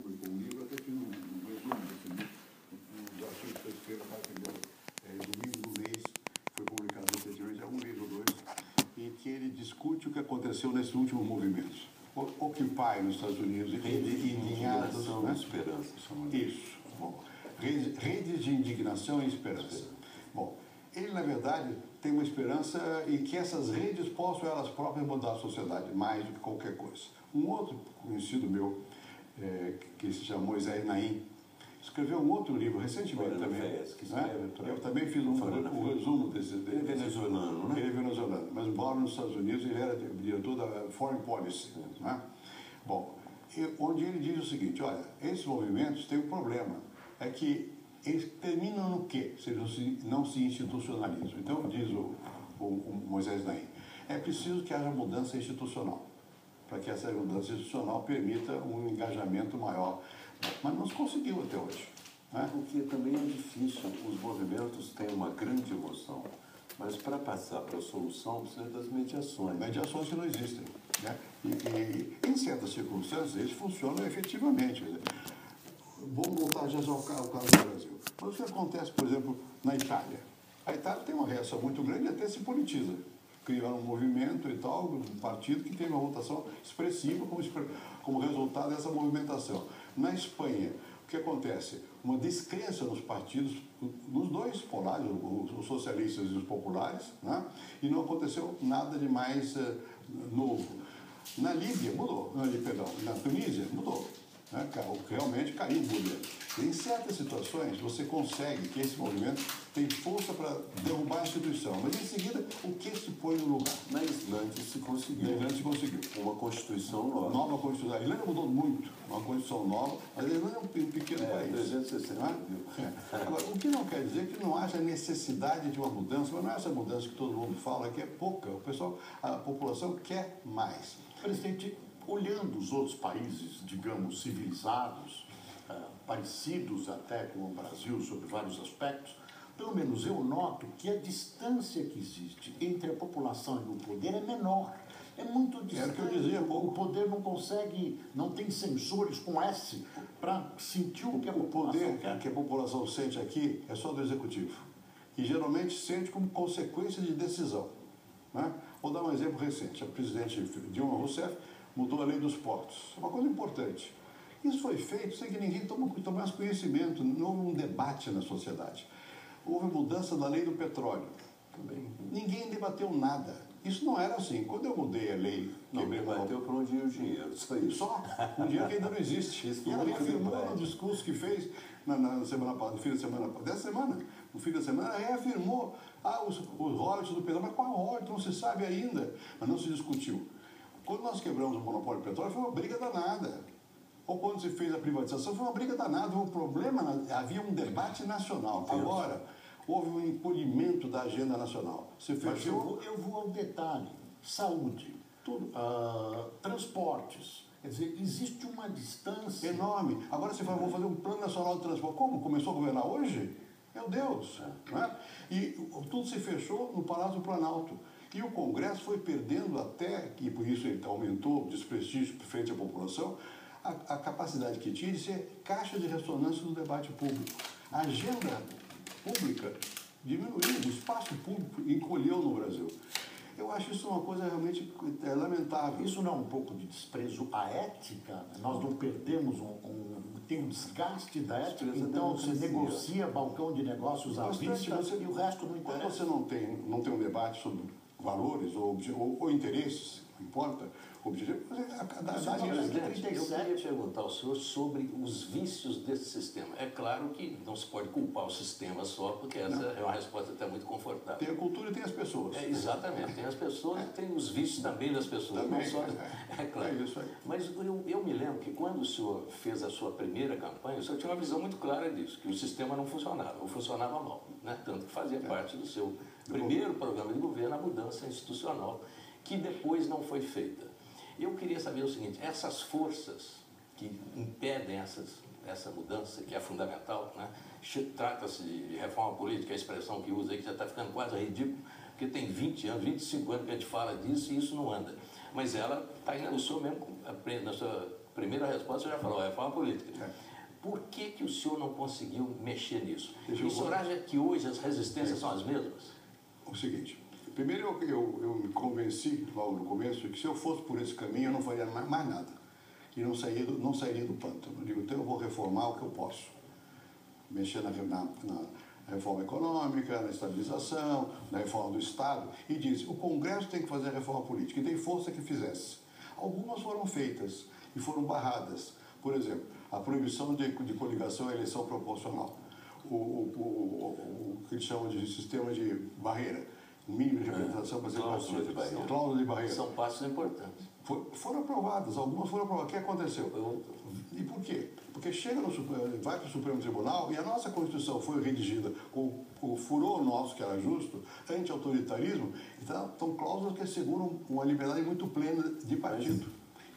publicou um livro, até fiz um resumo desse livro, os artigos que eu escrevo, domingo do mês, foi publicado recentemente, é um livro ou dois, em que ele discute o que aconteceu nesses últimos movimentos. Occupy nos Estados Unidos, indignados, né? Esperança. Isso. Bom, redes de indignação e esperança. Bom, ele, na verdade, tem uma esperança em que essas redes possam elas próprias mudar a sociedade, mais do que qualquer coisa. Um outro conhecido meu, que se chama Moisés Naim, escreveu um outro livro recentemente também. Eu também fiz um resumo desse. Ele é venezuelano, né? Ele é venezuelano, mas mora nos Estados Unidos, ele era diretor da Foreign Policy. Né? Bom, onde ele diz o seguinte: olha, esses movimentos têm um problema, é que eles terminam no quê? Se eles não se institucionalizam. Então, diz o Moisés Naim, é preciso que haja mudança institucional, para que essa mudança institucional permita um engajamento maior. Mas não se conseguiu até hoje. Né? Porque também é difícil, os movimentos têm uma grande emoção, mas para passar para a solução precisa das mediações. Mediações que não existem. Né? E em certas circunstâncias, eles funcionam efetivamente. Vamos voltar já ao caso do Brasil. Mas o que acontece, por exemplo, na Itália? A Itália tem uma reação muito grande e até se politiza. Criaram um movimento e tal, um partido que tem uma votação expressiva como resultado dessa movimentação. Na Espanha, o que acontece? Uma descrença nos partidos, nos dois polares, os socialistas e os populares, né? E não aconteceu nada de mais novo. Na Líbia, mudou. Na Tunísia, mudou. Né? Realmente caiu o governo. Em certas situações, você consegue que esse movimento tem força para derrubar a instituição, mas em seguida, o que se põe no lugar? Na Islândia se conseguiu. Na Islândia se conseguiu. Uma Constituição nova. Nova Constituição. A Islândia mudou muito, uma Constituição nova, mas a Islândia é um pequeno país. 360 mil. Agora, o que não quer dizer que não haja necessidade de uma mudança, mas não é essa mudança que todo mundo fala, que é pouca. A população quer mais. Presidente, olhando os outros países, digamos, civilizados, parecidos até com o Brasil sobre vários aspectos, pelo menos eu noto que a distância que existe entre a população e o poder é menor. É muito distante. Era o que eu dizia há pouco. O poder não consegue, não tem sensores com S para sentir o que a população quer. O poder que a população sente aqui é só do executivo. E geralmente sente como consequência de decisão. Né? Vou dar um exemplo recente. A presidente Dilma Rousseff mudou a lei dos portos. É uma coisa importante. Isso foi feito sem que ninguém tomasse conhecimento, não houve um debate na sociedade. Houve mudança da lei do petróleo. Também. Ninguém debateu nada. Isso não era assim. Quando eu mudei a lei... Não debateu para onde ia o dinheiro. Só um dinheiro que ainda não existe. E ela reafirmou no discurso que fez na semana passada, no fim da semana, dessa semana, no fim da semana, ela reafirmou os royalties do petróleo. Mas qual royalties? Não se sabe ainda. Mas não se discutiu. Quando nós quebramos o monopólio do petróleo, foi uma briga danada. Ou quando se fez a privatização, foi uma briga danada. Houve um problema, havia um debate nacional. Agora, houve um encolhimento da agenda nacional. Se fechou... Eu vou ao detalhe. Saúde, tudo, transportes. Quer dizer, existe uma distância... enorme. Agora você fala, vou fazer um plano nacional de transporte. Como? Começou a governar hoje? Meu Deus! Né? E tudo se fechou no Palácio do Planalto. E o Congresso foi perdendo até, e por isso ele aumentou o desprestígio frente à população, a capacidade que tinha de ser caixa de ressonância do debate público. A agenda pública diminuiu, o espaço público encolheu no Brasil. Eu acho isso uma coisa realmente lamentável. Isso não é um pouco de desprezo à ética? Nós não perdemos tem um desgaste da ética, então se negocia balcão de negócios à vista e o resto não interessa. Quando você não tem um debate sobre valores ou interesses, não importa, objetivo, eu queria perguntar ao senhor sobre os vícios desse sistema. É claro que não se pode culpar o sistema só, porque essa é uma resposta até muito confortável. Tem a cultura e tem as pessoas. Exatamente, tem as pessoas e tem os vícios também das pessoas. Também, não só, claro. É isso aí. Mas eu me lembro que quando o senhor fez a sua primeira campanha, o senhor tinha uma visão muito clara disso, que o sistema não funcionava, ou funcionava mal, né? Tanto que fazia parte do seu primeiro programa de governo, a mudança institucional, que depois não foi feita. Eu queria saber o seguinte, essas forças que impedem essa mudança, que é fundamental, né? Trata-se de reforma política, a expressão que usa aí, que já está ficando quase ridículo, porque tem 20 anos, 25 anos que a gente fala disso e isso não anda. Mas ela está aí, o senhor mesmo aprende na sua primeira resposta você já falou, reforma política. Por que o senhor não conseguiu mexer nisso? E o senhor acha que hoje as resistências são as mesmas? O seguinte, primeiro eu me convenci logo no começo que se eu fosse por esse caminho eu não faria mais nada. E não sairia do pântano. Eu digo, então eu vou reformar o que eu posso. Mexer na reforma econômica, na estabilização, na reforma do Estado. E diz, o Congresso tem que fazer a reforma política. E dei força que fizesse. Algumas foram feitas e foram barradas. Por exemplo, a proibição de coligação à eleição proporcional. O que eles chamam de sistema de barreira. O mínimo de representação para ser partido. Cláusula de barreira. São passos importantes. Foram aprovadas, algumas foram aprovadas. O que aconteceu? E por quê? Porque vai para o Supremo Tribunal e a nossa Constituição foi redigida com o furor nosso, que era justo, anti-autoritarismo, então cláusulas que asseguram uma liberdade muito plena de partido.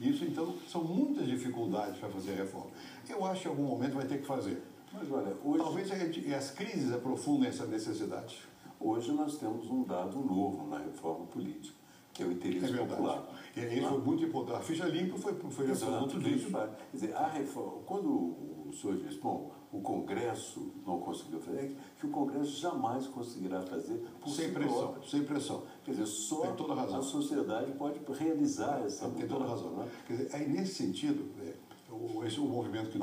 Isso, então, são muitas dificuldades para fazer a reforma. Eu acho que em algum momento vai ter que fazer. Mas olha, hoje... Talvez as crises aprofundem essa necessidade. Hoje nós temos um dado novo na reforma política, que é o interesse popular. E isso foi muito importante. A ficha limpa foi produto disso. Quer dizer, a reforma, quando o senhor diz, bom, o Congresso não conseguiu fazer, é que o Congresso jamais conseguirá fazer por sem pressão, sem pressão. Quer dizer, só a sociedade pode realizar essa mudança. Tem toda a razão. Né? Quer dizer, aí nesse sentido, esse é o movimento que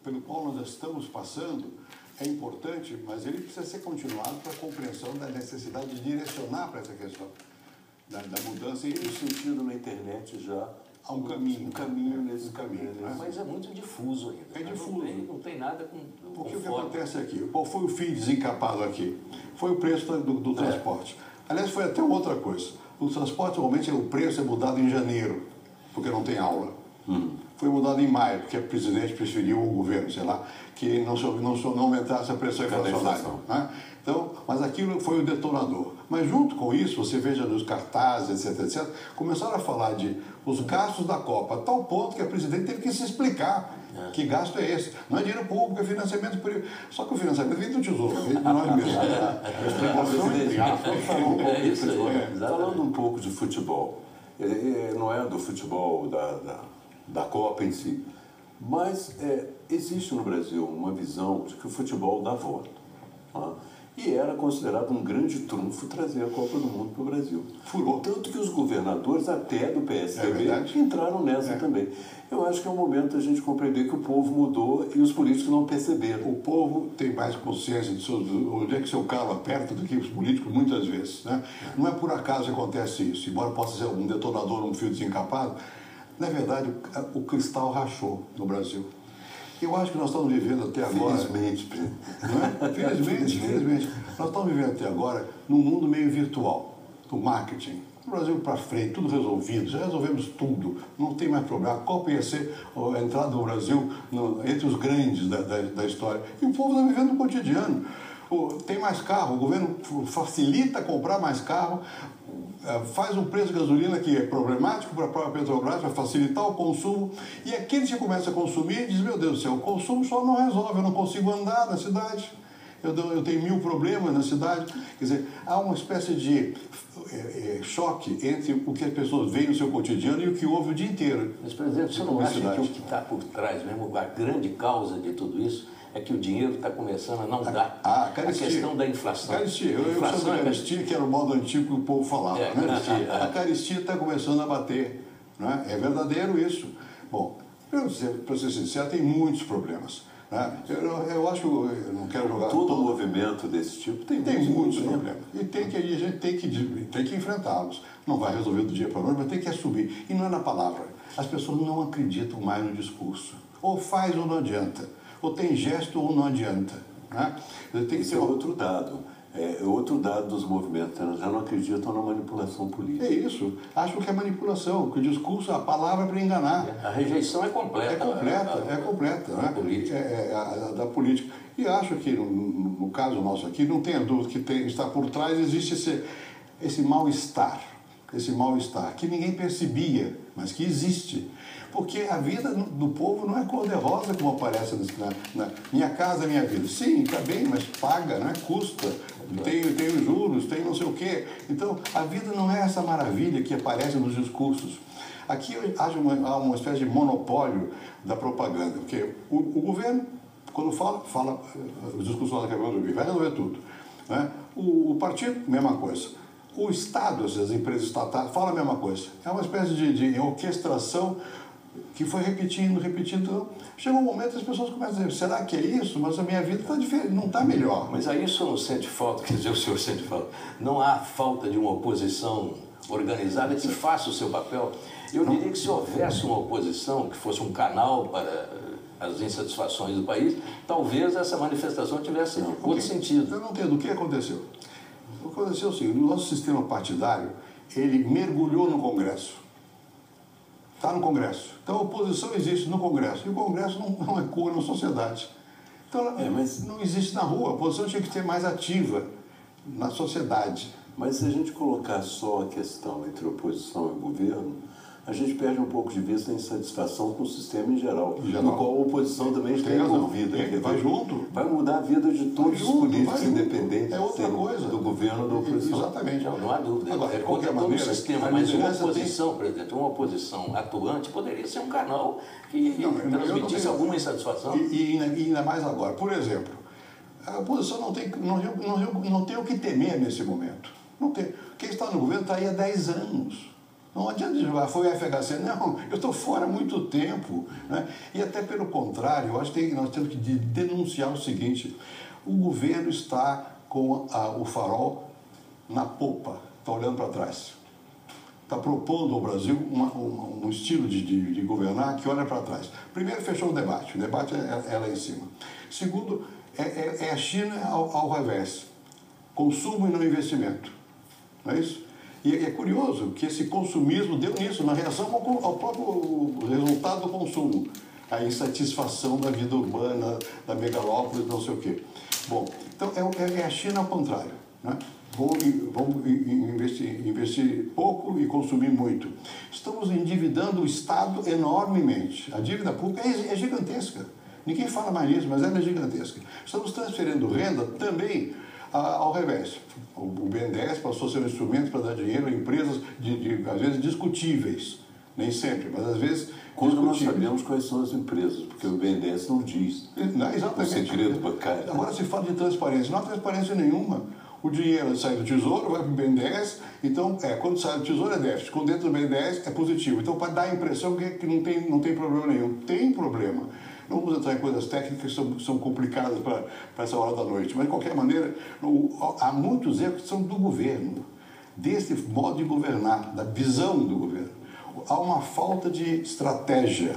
pelo qual nós estamos passando, é importante, mas ele precisa ser continuado para a compreensão da necessidade de direcionar para essa questão da mudança. E no sentido, na internet já há um caminho. Nesse caminho. Né? Mas é muito difuso ainda. É difuso. Não tem nada com... Porque o que acontece aqui? Qual foi o fio desencapado aqui? Foi o preço do transporte. Aliás, foi até outra coisa. O transporte, normalmente, o preço é mudado em janeiro, porque não tem aula. Foi mudado em maio, porque o presidente preferiu o governo, sei lá, que não aumentasse a pressão inflacionária. Né? Então, mas aquilo foi o detonador. Mas junto com isso, você veja nos cartazes, etc., começaram a falar de os gastos da Copa, a tal ponto que a presidente teve que se explicar que gasto é esse. Não é dinheiro público, é financiamento privado. Só que o financiamento vem do Tesouro, vem de nós mesmos. Falando um pouco de futebol, não é do futebol da Copa em si, mas existe no Brasil uma visão de que o futebol dá voto. Tá? E era considerado um grande trunfo trazer a Copa do Mundo para o Brasil. Furou. Tanto que os governadores, até do PSDB, entraram nessa também. Eu acho que é o momento da gente compreender que o povo mudou e os políticos não perceberam. O povo tem mais consciência de onde é que seu carro aperta do que os políticos, muitas vezes. Né? Não é por acaso que acontece isso, embora possa ser um detonador, um fio desencapado. Na verdade, o cristal rachou no Brasil. Eu acho que nós estamos vivendo até agora... Felizmente, não é? Felizmente. Nós estamos vivendo até agora num mundo meio virtual, do marketing. No Brasil para frente, tudo resolvido, já resolvemos tudo, não tem mais problema. A Copa ia ser a entrada do Brasil entre os grandes da história. E o povo está vivendo o cotidiano. Tem mais carro, o governo facilita comprar mais carro, faz um preço de gasolina que é problemático para a própria Petrobras, para facilitar o consumo, e aqueles que começam a consumir dizem, meu Deus do céu, o consumo só não resolve, eu não consigo andar na cidade, eu tenho 1000 problemas na cidade. Quer dizer, há uma espécie de choque entre o que as pessoas veem no seu cotidiano e o que ouvem o dia inteiro. Mas, por exemplo, você não acha que o que está por trás mesmo, a grande causa de tudo isso, é que o dinheiro está começando a não dar? A questão da inflação. Caristia. Eu chamo de caristia, que era o modo antigo que o povo falava. A caristia está começando a bater. Não é? É verdadeiro isso. Bom, para ser sincero, tem muitos problemas. Né? Eu acho que eu não quero jogar... Todo movimento desse tipo tem muitos problemas. E a gente tem que enfrentá-los. Não vai resolver do dia para a noite, mas tem que assumir. E não é na palavra. As pessoas não acreditam mais no discurso. Ou faz ou não adianta. Ou tem gesto ou não adianta. Né? Esse é outro dado. Outro dado dos movimentos, elas já não acreditam na manipulação política. É isso. Acham que é manipulação, que o discurso, a palavra é para enganar. A rejeição é completa. É completa. Né? Da política. E acho que, no caso nosso aqui, não tenha dúvida que está por trás, existe esse mal-estar. Esse mal-estar que ninguém percebia, mas que existe. Porque a vida do povo não é cor-de-rosa como aparece na Minha Casa Minha Vida. Sim, está bem, mas paga, né? Custa, tem os juros, tem não sei o quê. Então, a vida não é essa maravilha que aparece nos discursos. Aqui há uma espécie de monopólio da propaganda, porque o governo, quando fala os discursos da Câmara do Rio, vai resolver tudo. Né? O partido, mesma coisa. O Estado, as empresas estatais, falam a mesma coisa. É uma espécie de orquestração que foi repetindo. Chegou um momento que as pessoas começam a dizer, será que é isso? Mas a minha vida está diferente, não está melhor. Mas aí o senhor não sente falta, quer dizer, o senhor sente falta. Não há falta de uma oposição organizada que faça o seu papel. Eu diria que se houvesse uma oposição que fosse um canal para as insatisfações do país, talvez essa manifestação tivesse outro sentido. Eu não entendo o que aconteceu. O que aconteceu é o seguinte, o nosso sistema partidário, ele mergulhou no Congresso. Está no Congresso. Então a oposição existe no Congresso. E o Congresso não ecoa na sociedade. Então ela não existe na rua. A oposição tinha que ser mais ativa na sociedade. Mas se a gente colocar só a questão entre oposição e governo, a gente perde um pouco de vista a insatisfação com o sistema em geral, no qual a oposição também está envolvida. Vai junto. Vai mudar a vida de todos os políticos independentes do governo ou da oposição. Exatamente. Não há dúvida. Agora, é contra todo o sistema, mas uma oposição, presidente, uma oposição atuante poderia ser um canal que transmitisse alguma insatisfação. E ainda mais agora. Por exemplo, a oposição não tem o que temer nesse momento. Não tem. Quem está no governo está aí há 10 anos. Não adianta jogar, foi o FHC. Não, eu estou fora há muito tempo. Né? E até pelo contrário, eu acho que nós temos que denunciar o seguinte, o governo está com o farol na popa, está olhando para trás. Está propondo ao Brasil um estilo de governar que olha para trás. Primeiro, fechou o debate é lá em cima. Segundo, é a China ao revés. Consumo e não investimento. Não é isso? E é curioso que esse consumismo deu nisso, na reação ao próprio resultado do consumo. A insatisfação da vida urbana, da megalópole, não sei o quê. Bom, então é a China ao contrário. Né? Vamos investir pouco e consumir muito. Estamos endividando o Estado enormemente. A dívida pública é gigantesca. Ninguém fala mais nisso, mas ela é gigantesca. Estamos transferindo renda também ao revés. O BNDES passou a ser um instrumento para dar dinheiro a empresas, às vezes, discutíveis. Nem sempre, mas às vezes quando nós sabemos quais são as empresas, porque o BNDES não diz. Exatamente. O segredo bancário. Agora se fala de transparência. Não há transparência nenhuma. O dinheiro sai do Tesouro, vai para o BNDES, então, quando sai do Tesouro é déficit, quando dentro do BNDES é positivo. Então, para dar a impressão que não tem problema nenhum. Tem problema. Não vamos entrar em coisas técnicas que são complicadas para essa hora da noite, mas, de qualquer maneira, há muitos erros que são do governo, desse modo de governar, da visão do governo. Há uma falta de estratégia.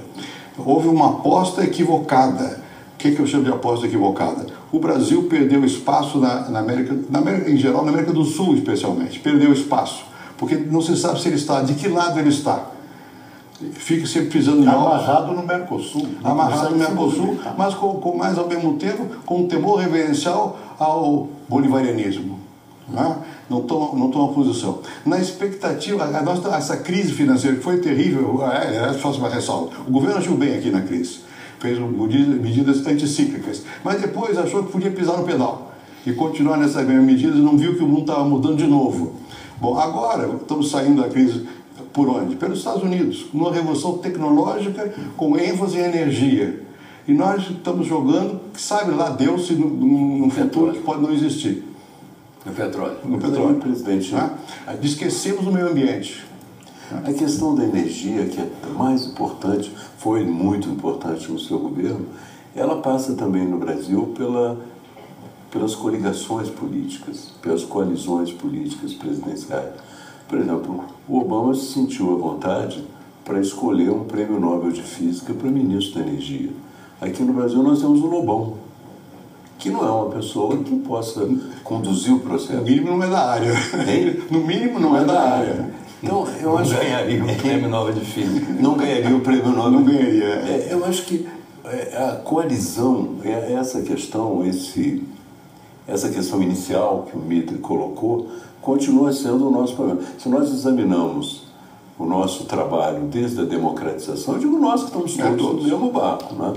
Houve uma aposta equivocada. O que eu chamo de aposta equivocada? O Brasil perdeu espaço na América em geral, na América do Sul especialmente. Perdeu espaço, porque não se sabe se ele está, de que lado ele está. Fica sempre pisando em ovos. Amarrado no Mercosul. Amarrado no Mercosul, mas mais ao mesmo tempo com um temor reverencial ao bolivarianismo. Não toma posição. Na expectativa, essa crise financeira que foi terrível, faço uma ressalva. O governo agiu bem aqui na crise. Fez medidas anticíclicas, mas depois achou que podia pisar no pedal e continuar nessas mesmas medidas e não viu que o mundo estava mudando de novo. Bom, agora estamos saindo da crise por onde? Pelos Estados Unidos, numa revolução tecnológica com ênfase em energia. E nós estamos jogando, sabe lá Deus, num futuro que pode não existir. No petróleo. No petróleo. Presidente. Esquecemos o meio ambiente. A questão da energia, que é mais importante, foi muito importante no seu governo, ela passa também no Brasil pelas coligações políticas, pelas coalizões políticas presidenciais. Por exemplo, o Obama se sentiu à vontade para escolher um prêmio Nobel de Física para ministro da Energia. Aqui no Brasil nós temos o Lobão, que não é uma pessoa que possa conduzir o processo. No mínimo não é da área. No mínimo não é da área. Então, eu acho que ganharia o prêmio Nobel de Física. Não ganharia o prêmio Nobel. Não ganharia. Eu acho que a coalizão, essa questão inicial que o Mitre colocou, continua sendo o nosso problema. Se nós examinamos o nosso trabalho desde a democratização, eu digo nós que estamos todos no mesmo barco, né?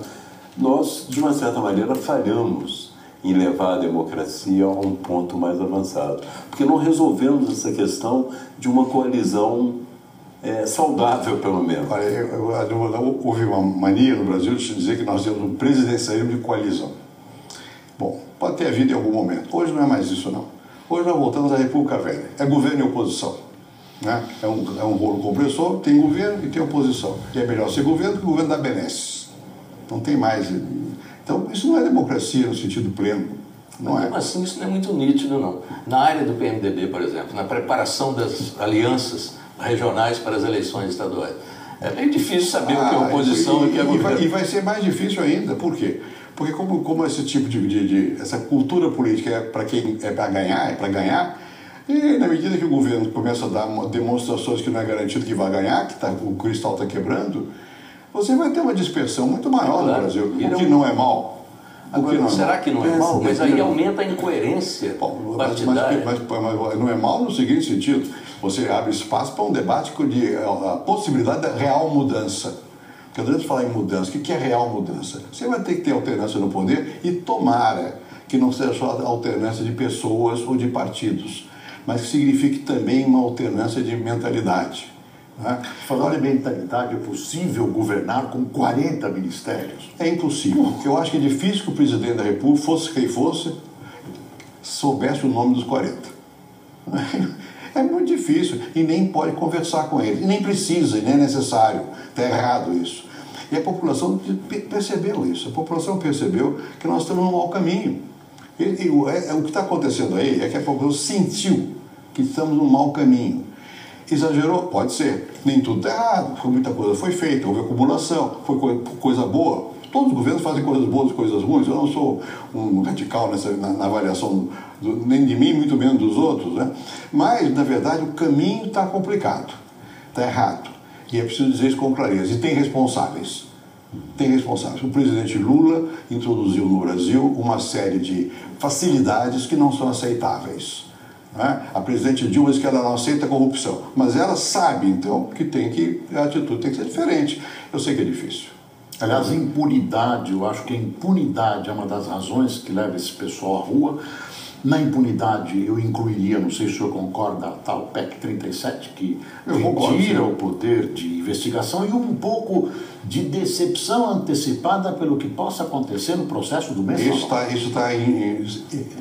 Nós, de uma certa maneira, falhamos em levar a democracia a um ponto mais avançado. Porque não resolvemos essa questão de uma coalizão saudável, pelo menos. Olha, houve uma mania no Brasil de dizer que nós temos um presidencialismo de coalizão. Bom, pode ter havido em algum momento. Hoje não é mais isso, não. Hoje nós voltamos à República Velha. É governo e oposição. Né? É um rolo compressor, tem governo e tem oposição. E é melhor ser governo que o governo da benesses. Não tem mais. Então, isso não é democracia no sentido pleno. Não é. Mas assim, isso não é muito nítido, não. Na área do PMDB, por exemplo, na preparação das alianças regionais para as eleições estaduais, é bem difícil saber o que é oposição e o que é governo. E vai ser mais difícil ainda. Por quê? Porque como esse tipo essa cultura política é para quem é para ganhar, e na medida que o governo começa a dar demonstrações que não é garantido que vai ganhar, que o cristal está quebrando, você vai ter uma dispersão muito maior no Brasil, o que não é mal. Agora, será que não é mal? Mas aí aumenta a incoerência partidária. Mas não é mal no seguinte sentido, você abre espaço para um debate de a possibilidade da real mudança. Porque antes de falar em mudança, o que é real mudança? Você vai ter que ter alternância no poder e tomara que não seja só alternância de pessoas ou de partidos, mas que signifique também uma alternância de mentalidade. Né? Falando em mentalidade, é possível governar com 40 ministérios? É impossível, porque eu acho que é difícil que o presidente da República, fosse quem fosse, soubesse o nome dos 40. É muito difícil e nem pode conversar com ele, e nem precisa, e nem é necessário. Está errado isso. E a população percebeu isso, a população percebeu que nós estamos num mau caminho. O que está acontecendo aí é que a população sentiu que estamos num mau caminho. Exagerou? Pode ser. Nem tudo está errado, muita coisa foi feita, houve acumulação, foi coisa boa. Todos os governos fazem coisas boas e coisas ruins. Eu não sou um radical na avaliação nem de mim, muito menos dos outros. Né? Mas, na verdade, o caminho está complicado, está errado. E é preciso dizer isso com clareza. E tem responsáveis. Tem responsáveis. O presidente Lula introduziu no Brasil uma série de facilidades que não são aceitáveis. Né? A presidente Dilma diz que ela não aceita a corrupção, mas ela sabe, então, que a atitude tem que ser diferente. Eu sei que é difícil. Aliás, impunidade, eu acho que a impunidade é uma das razões que leva esse pessoal à rua. Na impunidade, eu incluiria, não sei se o senhor concorda, a tal PEC 37, que retira o poder de investigação e um pouco de decepção antecipada pelo que possa acontecer no processo do mês. Isso está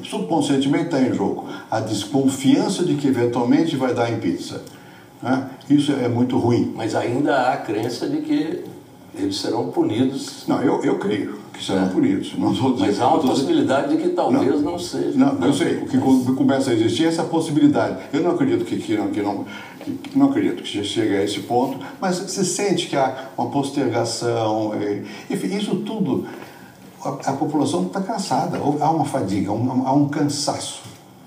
subconscientemente está em jogo. A desconfiança de que eventualmente vai dar em pizza. Né? Isso é muito ruim. Mas ainda há a crença de que eles serão punidos. Não, eu creio que serão punidos. Não estou dizendo, mas há uma possibilidade de que talvez não seja. Não, eu sei. O que começa a existir é essa possibilidade. Eu não acredito não acredito que chegue a esse ponto, mas se sente que há uma postergação. Enfim, isso tudo, a população está cansada. Há uma fadiga, há um cansaço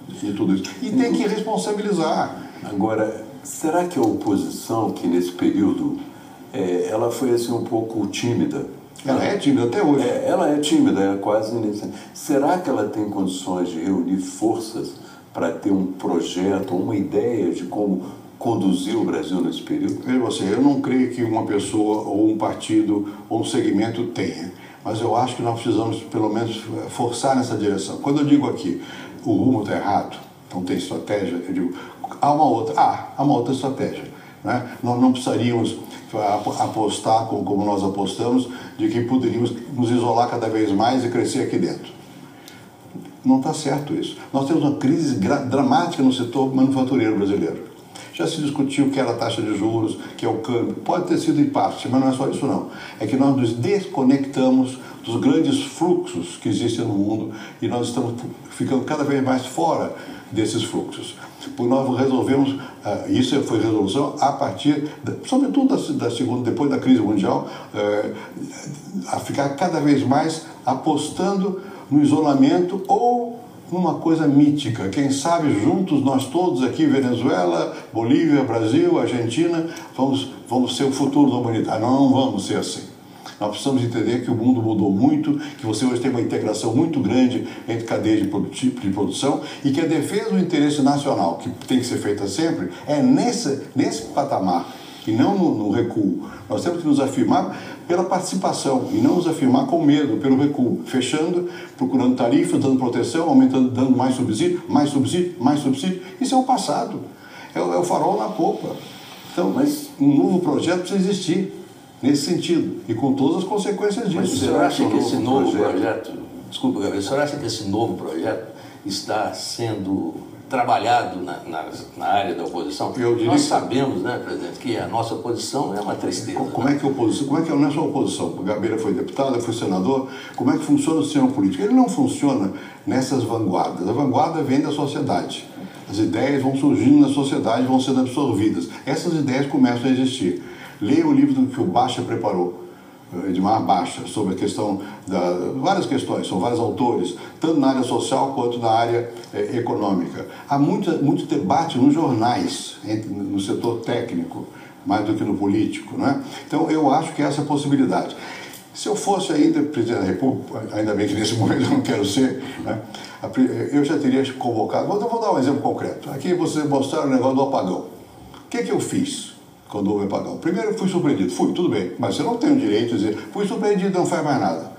de tudo isso. E tem que responsabilizar. Agora, será que a oposição, que nesse período ela foi assim um pouco tímida? Ela é tímida até hoje. Ela é tímida, é quase iniciante. Será que ela tem condições de reunir forças para ter um projeto, uma ideia de como conduzir o Brasil nesse período? Veja você, eu não creio que uma pessoa ou um partido ou um segmento tenha, mas eu acho que nós precisamos pelo menos forçar nessa direção. Quando eu digo aqui, o rumo está errado, não tem estratégia, eu digo, há uma outra estratégia. Né? Nós não precisaríamos apostar como nós apostamos, de que poderíamos nos isolar cada vez mais e crescer aqui dentro. Não está certo isso. Nós temos uma crise dramática no setor manufatureiro brasileiro. Já se discutiu que era a taxa de juros, que é o câmbio. Pode ter sido em parte, mas não é só isso não. É que nós nos desconectamos dos grandes fluxos que existem no mundo e nós estamos ficando cada vez mais fora desses fluxos. Porque nós resolvemos, isso foi resolução a partir, sobretudo depois da crise mundial, a ficar cada vez mais apostando no isolamento ou numa coisa mítica. Quem sabe juntos, nós todos aqui, Venezuela, Bolívia, Brasil, Argentina, vamos ser o futuro da humanidade. Não vamos ser assim. Nós precisamos entender que o mundo mudou muito, que você hoje tem uma integração muito grande entre cadeias de produção e que a defesa do interesse nacional, que tem que ser feita sempre, é nesse patamar e não no recuo. Nós temos que nos afirmar pela participação e não nos afirmar com medo, pelo recuo, fechando, procurando tarifas, dando proteção, aumentando, dando mais subsídio, mais subsídio, mais subsídio. Isso é o passado, é o farol na popa. Então, mas um novo projeto precisa existir nesse sentido e com todas as consequências disso. Mas o senhor acha que esse novo projeto, desculpa, Gabriel, o senhor acha que esse novo projeto está sendo trabalhado na área da oposição? Nós sabemos, né, presidente, que a nossa oposição é uma tristeza. Como é que a oposição, como é que não é só a oposição? O Gabeira foi deputado, eu fui senador. Como é que funciona o sistema político? Ele não funciona nessas vanguardas. A vanguarda vem da sociedade. As ideias vão surgindo na sociedade, vão sendo absorvidas. Essas ideias começam a existir. Leia o livro que o Baixa preparou, Edmar Baixa, sobre a questão várias questões, são vários autores, tanto na área social quanto na área econômica. Há muito debate nos jornais, no setor técnico, mais do que no político, não é? Então, eu acho que essa é a possibilidade. Se eu fosse ainda presidente da República, ainda bem que nesse momento eu não quero ser, né? Eu já teria convocado. Vou dar um exemplo concreto. Aqui vocês mostraram o negócio do apagão. O que eu fiz quando houve apagão? Primeiro, eu fui surpreendido. Fui, tudo bem. Mas você não tem o direito de dizer, fui surpreendido, não faz mais nada.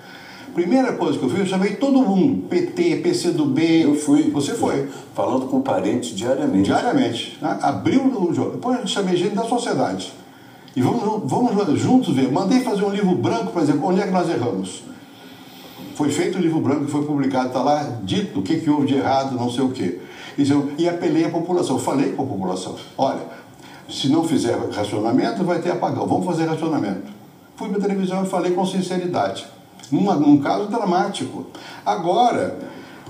Primeira coisa que eu fiz, eu chamei todo mundo. PT, PCdoB. Eu fui. Você foi. Falando com parentes diariamente. Diariamente. Né? Abriu o jogo. Depois eu chamei gente da sociedade. E vamos juntos ver. Mandei fazer um livro branco para dizer onde é que nós erramos. Foi feito o livro branco, foi publicado, está lá dito o que houve de errado, não sei o quê. E apelei à população. Falei com a população. Olha, se não fizer racionamento, vai ter apagão. Vamos fazer racionamento. Fui para a televisão e falei com sinceridade. Num caso dramático. Agora,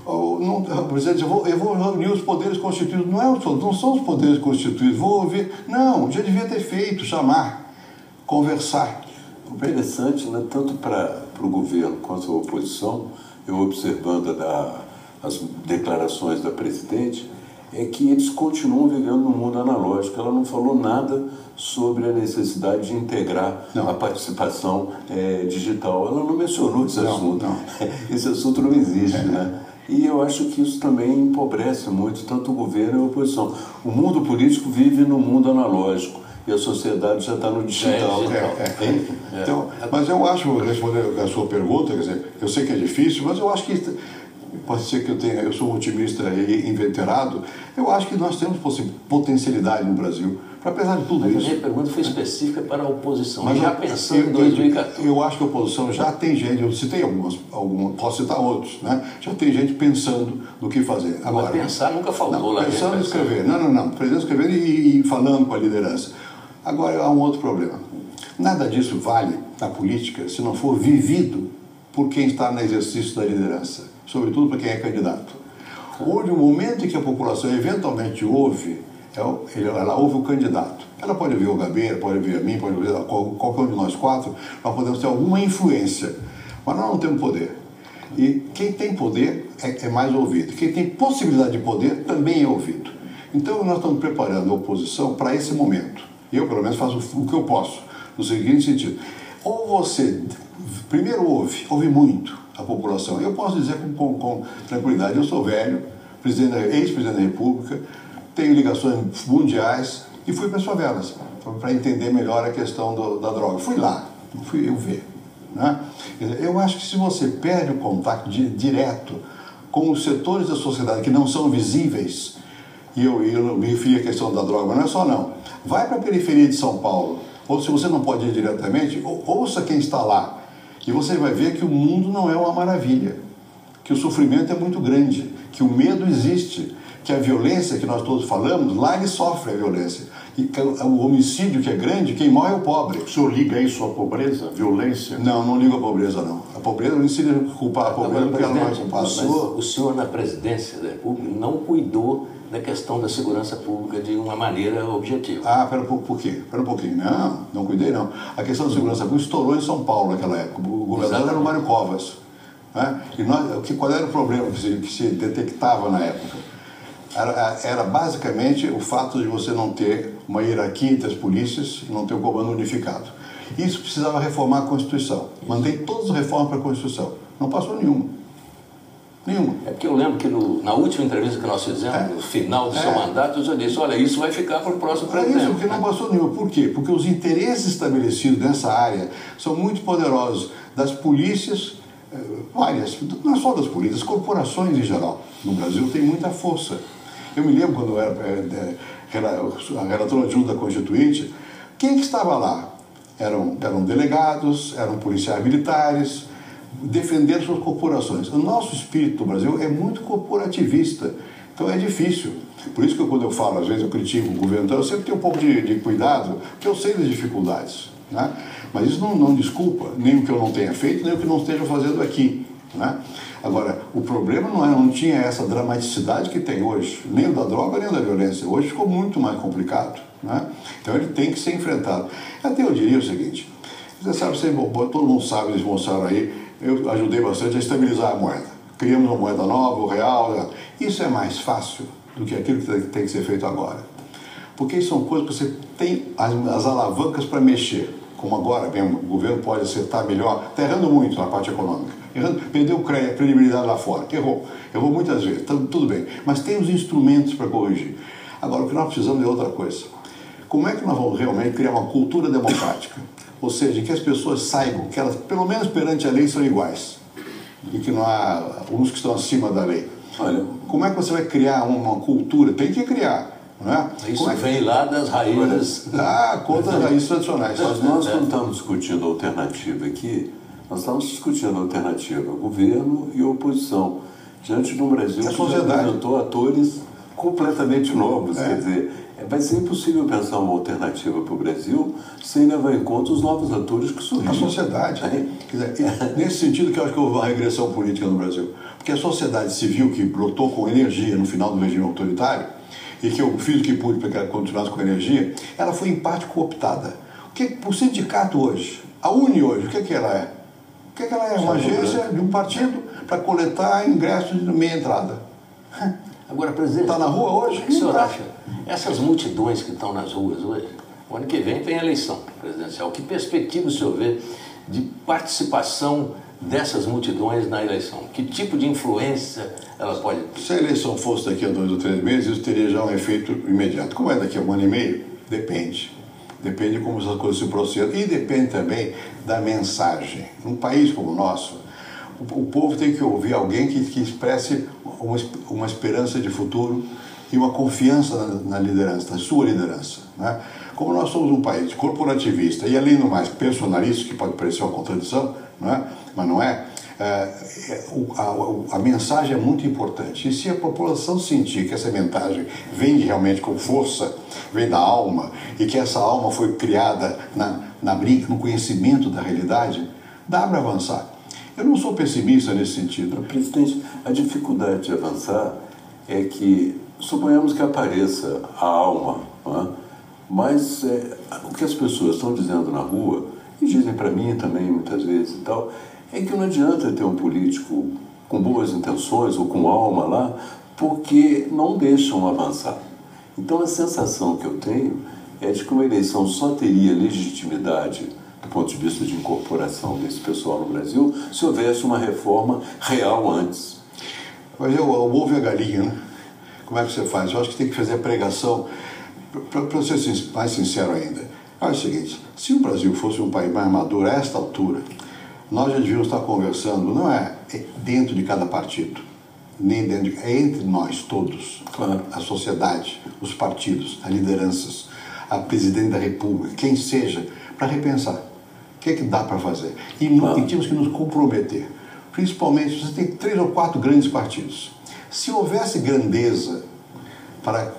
o presidente disse, eu vou reunir os poderes constituídos. Não são os poderes constituídos, vou ouvir. Não, já devia ter feito, chamar, conversar. Interessante, né? Tanto para o governo quanto a oposição, eu observando as declarações da presidente, é que eles continuam vivendo no mundo analógico. Ela não falou nada sobre a necessidade de integrar a participação digital. Ela não mencionou esse assunto. Não. Esse assunto não existe, né? E eu acho que isso também empobrece muito tanto o governo e a oposição. O mundo político vive no mundo analógico e a sociedade já está no digital. Então, mas eu acho, respondendo a sua pergunta, quer dizer, eu sei que é difícil, mas eu acho que pode ser que eu sou um otimista e inveterado, eu acho que nós temos potencialidade no Brasil, apesar de tudo isso. A minha pergunta foi específica para a oposição, mas já pensando em 2014. Eu acho que a oposição já tem gente, eu citei algumas, posso citar outros, né? Já tem gente pensando no que fazer. Agora, mas pensar nunca faltou lá. Pensando em escrever, não, pensando em escrever e falando com a liderança. Agora, há um outro problema. Nada disso vale na política se não for vivido por quem está no exercício da liderança, sobretudo para quem é candidato. Hoje, o momento em que a população eventualmente ouve, ela ouve o candidato. Ela pode ouvir o Gabeira, pode ouvir a mim, pode ouvir qualquer um de nós quatro, nós podemos ter alguma influência, mas nós não temos poder. E quem tem poder é mais ouvido. Quem tem possibilidade de poder também é ouvido. Então, nós estamos preparando a oposição para esse momento. Eu, pelo menos, faço o que eu posso, no seguinte sentido. Ou você, primeiro, ouve muito a população. Eu posso dizer com tranquilidade, eu sou velho, ex-presidente da República, tenho ligações mundiais e fui para as favelas, para entender melhor a questão da droga. Fui lá, fui eu ver. Né? Eu acho que se você perde o contato direto com os setores da sociedade que não são visíveis, e eu me referi à questão da droga, mas não é só não. Vai para a periferia de São Paulo, ou se você não pode ir diretamente, ouça quem está lá. E você vai ver que o mundo não é uma maravilha, que o sofrimento é muito grande, que o medo existe, que a violência que nós todos falamos, lá ele sofre a violência. E o homicídio que é grande, quem morre é o pobre. O senhor liga isso à pobreza, violência? Não ligo à pobreza, não. A pobreza não ensina a culpar a pobreza porque ela não é culpada. O senhor, na presidência da República, não cuidou da questão da segurança pública de uma maneira objetiva. Por quê? Espera um pouquinho. Não cuidei, não. A questão da segurança pública estourou em São Paulo naquela época. O governador era o Mário Covas. Né? E qual era o problema que se detectava na época? Era basicamente o fato de você não ter uma hierarquia entre as polícias e não ter um comando unificado. Isso precisava reformar a Constituição. Mandei todas as reformas para a Constituição. Não passou nenhuma. É porque eu lembro que na última entrevista que nós fizemos, no final do seu mandato, eu já disse, olha, isso vai ficar para o próximo presidente. É isso que não passou nenhuma. Por quê? Porque os interesses estabelecidos nessa área são muito poderosos. Das polícias, várias, não é só das polícias, das corporações em geral. No Brasil tem muita força. Eu me lembro quando eu era a relatora adjunta constituinte, quem que estava lá? Eram delegados, eram policiais militares, defendendo suas corporações. O nosso espírito no Brasil é muito corporativista, então é difícil. Por isso que quando eu falo, às vezes eu critico o governo, então eu sempre tenho um pouco de cuidado, porque eu sei das dificuldades, né? Mas isso não desculpa nem o que eu não tenha feito, nem o que não esteja fazendo aqui, né? Agora, o problema não tinha essa dramaticidade que tem hoje, nem o da droga, nem o da violência. Hoje ficou muito mais complicado, né? Então ele tem que ser enfrentado. Até eu diria o seguinte, você sabe, todo mundo sabe, eles mostraram aí, eu ajudei bastante a estabilizar a moeda. Criamos uma moeda nova, o real. Isso é mais fácil do que aquilo que tem que ser feito agora. Porque isso são coisas que você tem as alavancas para mexer. Como agora mesmo, o governo pode acertar melhor, está errando muito na parte econômica. Perdeu credibilidade lá fora. Errou muitas vezes, tudo bem. Mas tem os instrumentos para corrigir. Agora, o que nós precisamos é outra coisa. Como é que nós vamos realmente criar uma cultura democrática? Ou seja, que as pessoas saibam que elas, pelo menos perante a lei, são iguais. E que não há uns que estão acima da lei. Olha, como é que você vai criar uma cultura? Tem que criar. Não é? Isso vem lá das raízes. Contra as raízes tradicionais. Mas nós, quando estamos discutindo a alternativa aqui, nós estamos discutindo a alternativa governo e oposição. Diante de um Brasil que já apresentou atores completamente novos. Quer dizer, vai ser impossível pensar uma alternativa para o Brasil sem levar em conta os novos atores que surgiram. A sociedade. Quer dizer, nesse sentido que eu acho que houve uma regressão política no Brasil. Porque a sociedade civil que brotou com energia no final do regime autoritário, e que eu fiz o que pude para que ela continuasse com energia, ela foi em parte cooptada. O sindicato hoje, a UNE hoje, o que ela é? O que ela é? Uma agência de um partido para coletar ingressos de meia entrada. Agora, presidente, está na rua hoje? O que o senhor acha? Essas multidões que estão nas ruas hoje, o ano que vem tem eleição presidencial. Que perspectiva o senhor vê de participação dessas multidões na eleição? Que tipo de influência ela pode ter? Se a eleição fosse daqui a 2 ou 3 meses, isso teria já um efeito imediato. Como é daqui a 1 ano e meio? Depende. Depende de como essas coisas se procedam. E depende também da mensagem. Num país como o nosso, o povo tem que ouvir alguém que expresse uma esperança de futuro e uma confiança na liderança, na sua liderança, né? Como nós somos um país corporativista e, além do mais, personalista, que pode parecer uma contradição, não é? Mas não é. A mensagem é muito importante. E se a população sentir que essa mensagem vem realmente com força, vem da alma, e que essa alma foi criada na briga, no conhecimento da realidade, dá para avançar. Eu não sou pessimista nesse sentido. Presidente, a dificuldade de avançar é que, suponhamos que apareça a alma, não é? Mas o que as pessoas estão dizendo na rua, e dizem para mim também muitas vezes e tal, é que não adianta ter um político com boas intenções ou com alma lá, porque não deixam avançar. Então a sensação que eu tenho é de que uma eleição só teria legitimidade do ponto de vista de incorporação desse pessoal no Brasil se houvesse uma reforma real antes. Mas o ovo e a galinha, né? Como é que você faz? Eu acho que tem que fazer a pregação, para ser mais sincero ainda. Olha o seguinte, se o Brasil fosse um país mais maduro a esta altura, nós já devíamos estar conversando, não é dentro de cada partido, nem dentro é entre nós todos, claro. A sociedade, os partidos, as lideranças, a presidente da República, quem seja, para repensar. O que é que dá para fazer? E temos que nos comprometer. Principalmente, você tem 3 ou 4 grandes partidos. Se houvesse grandeza para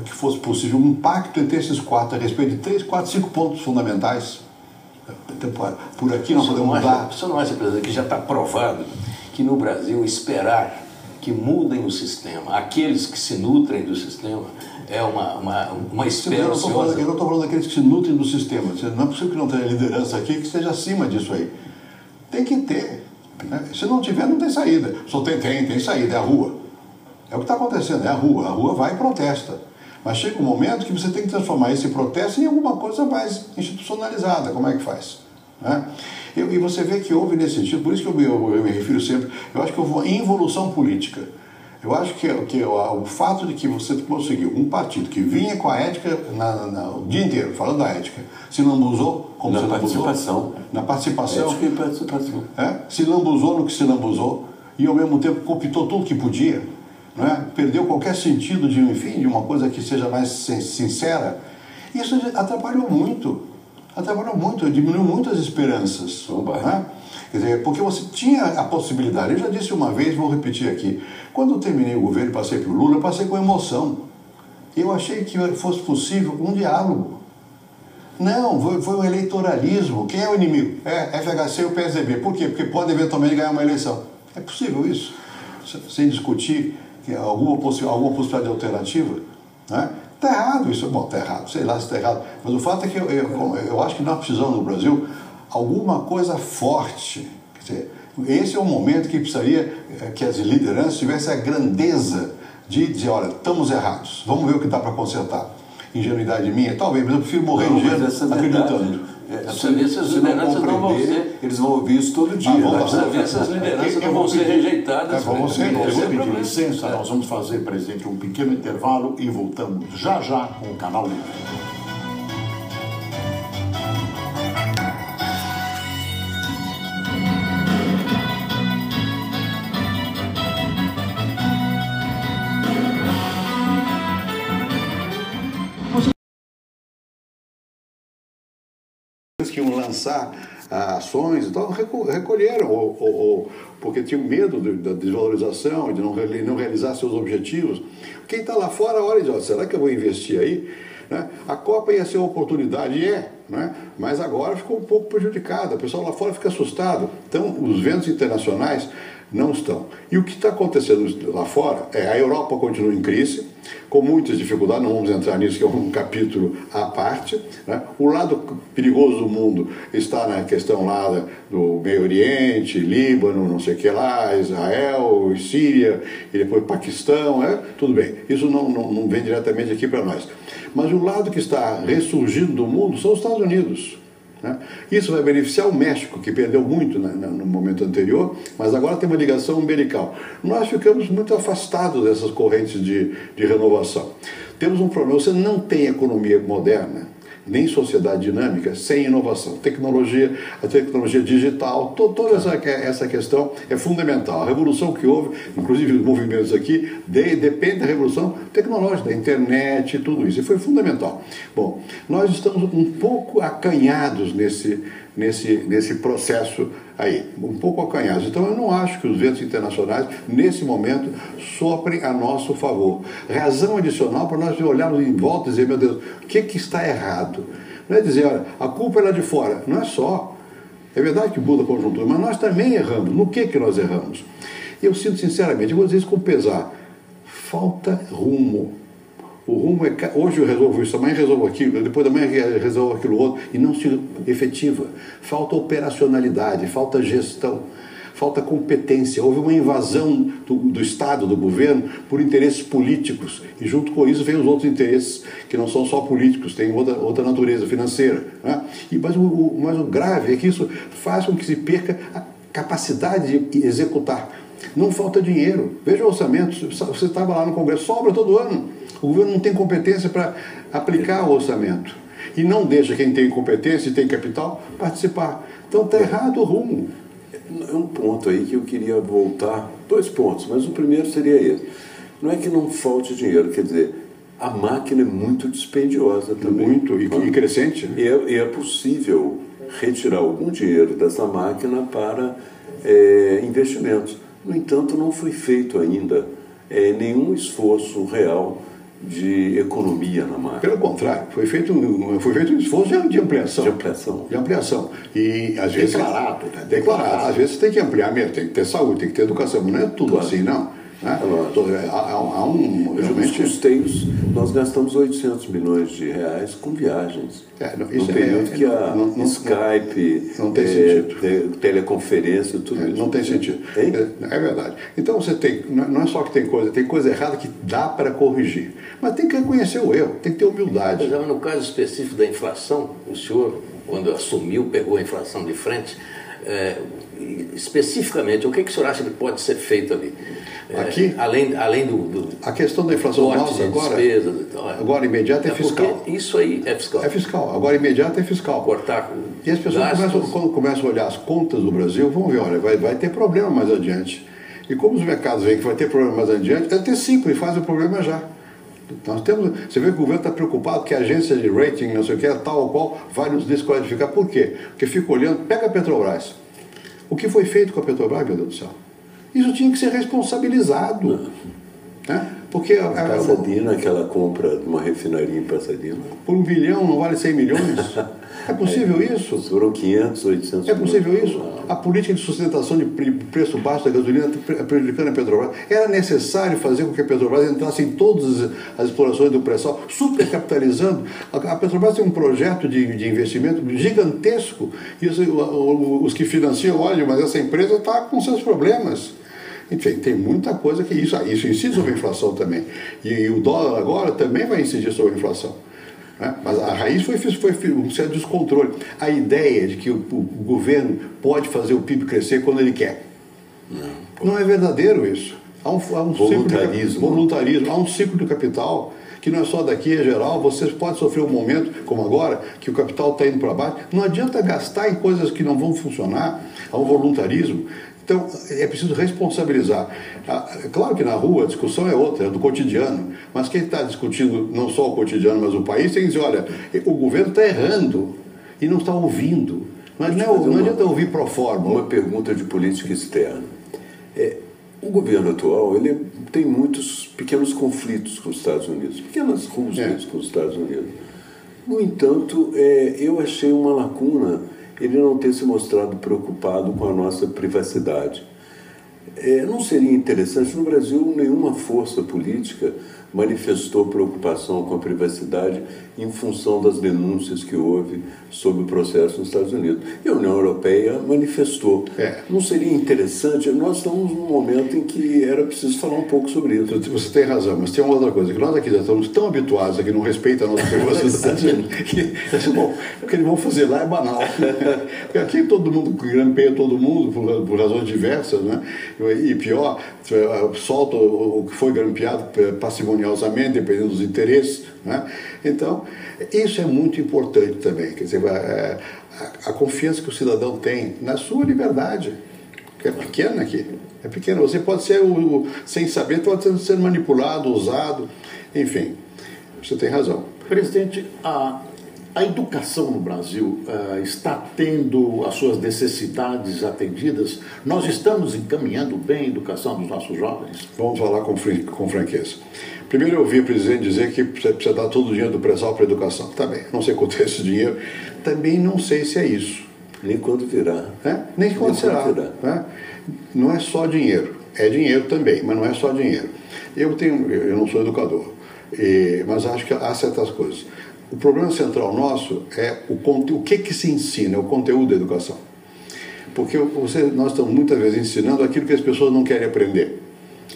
que fosse possível um pacto entre esses 4 a respeito de 3, 4, 5 pontos fundamentais, por aqui nós podemos mudar. O senhor não acha, presidente, que já está provado que no Brasil esperar que mudem o sistema, aqueles que se nutrem do sistema, é uma espera? Eu não estou falando daqueles que se nutrem do sistema. Não é possível que não tenha liderança aqui que esteja acima disso aí. Tem que ter. Né? Se não tiver, não tem saída. Só tem saída, é a rua. É o que está acontecendo, é a rua. A rua vai e protesta. Mas chega um momento que você tem que transformar esse protesto em alguma coisa mais institucionalizada. Como é que faz? Né? E você vê que houve nesse sentido, por isso que eu me refiro sempre, eu acho que houve uma involução política. Eu acho que o fato de que você conseguiu um partido que vinha com a ética o dia inteiro, falando da ética, se lambuzou, como na se lambuzou. Participação. Na participação. Ética e participação. Se lambuzou no que se lambuzou e, ao mesmo tempo, cooptou tudo que podia. né? Perdeu qualquer sentido de, enfim, de uma coisa que seja mais sincera. Isso atrapalhou muito, diminuiu muito as esperanças. Né? Quer dizer, porque você tinha a possibilidade, eu já disse uma vez, vou repetir aqui, quando eu terminei o governo e passei para o Lula, eu passei com emoção. Eu achei que fosse possível um diálogo. Não, foi um eleitoralismo. Quem é o inimigo? É FHC e o PSDB. Por quê? Porque pode eventualmente ganhar uma eleição. É possível isso? Sem discutir alguma possibilidade alternativa? Né? Está errado isso. Bom, está errado, sei lá se está errado. Mas o fato é que eu acho que nós precisamos no Brasil alguma coisa forte. Quer dizer, esse é o momento que precisaria que as lideranças tivessem a grandeza de dizer, olha, estamos errados, vamos ver o que dá para consertar. Ingenuidade minha? Talvez, mas eu prefiro morrer ingênuo acreditando. Essas lideranças não vão ser... Eles vão ouvir isso todo dia. Essas lideranças não vão ser rejeitadas. Vamos pedir licença, nós vamos fazer, presidente, um pequeno intervalo e voltamos já com o Canal Livre. Que iam lançar ações e tal, recolheram, porque tinham medo da desvalorização, de não realizar seus objetivos. Quem está lá fora olha e diz, será que eu vou investir aí? Né? A Copa ia ser uma oportunidade, né? Mas agora ficou um pouco prejudicada, o pessoal lá fora fica assustado. Então, os ventos internacionais não estão. E o que está acontecendo lá fora é a Europa continua em crise, com muitas dificuldades, não vamos entrar nisso, que é um capítulo à parte. Né? O lado perigoso do mundo está na questão lá do Meio Oriente, Líbano, não sei o que lá, Israel, Síria, e depois Paquistão, tudo bem. Isso não vem diretamente aqui para nós. Mas o lado que está ressurgindo do mundo são os Estados Unidos. Né? Isso vai beneficiar o México, que perdeu muito no momento anterior, mas agora tem uma ligação umbilical. Nós ficamos muito afastados dessas correntes de renovação. Temos um problema, você não tem economia moderna, nem sociedade dinâmica, sem inovação. A tecnologia digital, toda essa questão é fundamental. A revolução que houve, inclusive os movimentos aqui, depende da revolução tecnológica, da internet, tudo isso. E foi fundamental. Bom, nós estamos um pouco acanhados nesse processo aí, um pouco acanhados. Então, eu não acho que os ventos internacionais, nesse momento, soprem a nosso favor. Razão adicional para nós olharmos em volta e dizer, meu Deus, o que está errado? Não é dizer, olha, a culpa é lá de fora. Não é só. É verdade que muda a conjuntura, mas nós também erramos. No que nós erramos? Eu sinto, sinceramente, eu vou dizer isso com pesar, falta rumo. O rumo é, hoje eu resolvo isso, amanhã eu resolvo aquilo, depois da manhã eu resolvo aquilo outro, e não se efetiva. Falta operacionalidade, falta gestão, falta competência. Houve uma invasão do Estado, do governo, por interesses políticos, e junto com isso vem os outros interesses, que não são só políticos, tem outra natureza financeira. Né? Mas o grave é que isso faz com que se perca a capacidade de executar. Não falta dinheiro. Veja o orçamento, você estava lá no Congresso, sobra todo ano. O governo não tem competência para aplicar o orçamento. E não deixa quem tem competência e tem capital participar. Então está errado o rumo. É um ponto aí que eu queria voltar, 2 pontos, mas o primeiro seria esse. Não é que não falte dinheiro, quer dizer, a máquina é muito dispendiosa também. Muito, e crescente. E é possível retirar algum dinheiro dessa máquina para investimentos. No entanto, não foi feito ainda nenhum esforço real de economia na máquina. Pelo contrário, foi feito um esforço de ampliação. De ampliação. E às vezes... Declarado, né? Declarado. Às vezes você tem que ampliar mesmo, tem que ter saúde, tem que ter educação, mas não é tudo assim, não. Né? Realmente, nos custeios, nós gastamos 800 milhões de reais com viagens. No período que a Skype, não tem sentido. Teleconferência, tudo isso. Não tem sentido. É verdade. Então você tem, não é só que tem coisa errada que dá para corrigir, mas tem que reconhecer o erro, tem que ter humildade. Mas no caso específico da inflação, o senhor, quando assumiu, pegou a inflação de frente, especificamente, o que o senhor acha que pode ser feito ali? Aqui, além do a questão da inflação nossa agora imediata é fiscal. Isso aí é fiscal. É fiscal. Agora imediata é fiscal. Cortar. E as pessoas quando começam a olhar as contas do Brasil, vão ver, olha, vai ter problema mais adiante. E como os mercados veem que vai ter problema mais adiante, antecipa e faz o problema já. Nós temos, você vê que o governo está preocupado que a agência de rating, não sei o que, tal ou qual, vai nos desqualificar. Por quê? Porque fica olhando, pega a Petrobras. O que foi feito com a Petrobras, meu Deus do céu? Isso tinha que ser responsabilizado. Né? Porque Pasadena, aquela compra de uma refinaria em Pasadena. Por 1 bilhão não vale 100 milhões? É possível isso? Foram 500, 800 É possível isso? A política de sustentação de preço baixo da gasolina prejudicando a Petrobras. Era necessário fazer com que a Petrobras entrasse em todas as explorações do pré-sal, supercapitalizando. A Petrobras tem um projeto de investimento gigantesco. E os que financiam, olha, mas essa empresa está com seus problemas. Enfim, tem muita coisa que isso incide sobre a inflação também. E o dólar agora também vai incidir sobre a inflação. Né? Mas a raiz foi um certo descontrole. A ideia de que o governo pode fazer o PIB crescer quando ele quer. Não é verdadeiro isso. Há um voluntarismo. Há um ciclo do capital que não é só daqui, é geral. Vocês podem sofrer um momento, como agora, que o capital está indo para baixo. Não adianta gastar em coisas que não vão funcionar. Há um voluntarismo. Então, é preciso responsabilizar. Claro que na rua a discussão é outra, é do cotidiano, mas quem está discutindo não só o cotidiano, mas o país, tem que dizer, olha, o governo está errando e não está ouvindo. Não adianta ouvir pro forma. Uma pergunta de política externa. O governo atual ele tem muitos pequenos conflitos com os Estados Unidos, pequenas rusgas com os Estados Unidos. No entanto, eu achei uma lacuna ele não ter se mostrado preocupado com a nossa privacidade. Não seria interessante, no Brasil, nenhuma força política manifestou preocupação com a privacidade em função das denúncias que houve sobre o processo nos Estados Unidos. E a União Europeia manifestou. Não seria interessante? Nós estamos num momento em que era preciso falar um pouco sobre isso. Você tem razão, mas tem uma outra coisa, que nós aqui já estamos tão habituados a que não respeita a nossa privacidade, que bom, o que eles vão fazer lá é banal. Porque aqui todo mundo grampeia todo mundo por razões diversas, né? E pior, solta o que foi grampeado parcimoniosamente, dependendo dos interesses, né? Então, isso é muito importante também, quer dizer, a confiança que o cidadão tem na sua liberdade, que é pequena aqui, é pequena. Você pode ser, sem saber, pode ser manipulado, usado, enfim, você tem razão. Presidente, a educação no Brasil está tendo as suas necessidades atendidas? Nós estamos encaminhando bem a educação dos nossos jovens? Vamos falar com franqueza. Primeiro eu ouvi o presidente dizer que precisa dar todo o dinheiro do pré-sal para a educação. Tá bem, não sei quanto é esse dinheiro. Também não sei se é isso. Nem quando virá. Nem quando será. Né? Não é só dinheiro. É dinheiro também, mas não é só dinheiro. Eu não sou educador, mas acho que há certas coisas. O problema central nosso é o que se ensina, o conteúdo da educação. Porque nós estamos muitas vezes ensinando aquilo que as pessoas não querem aprender.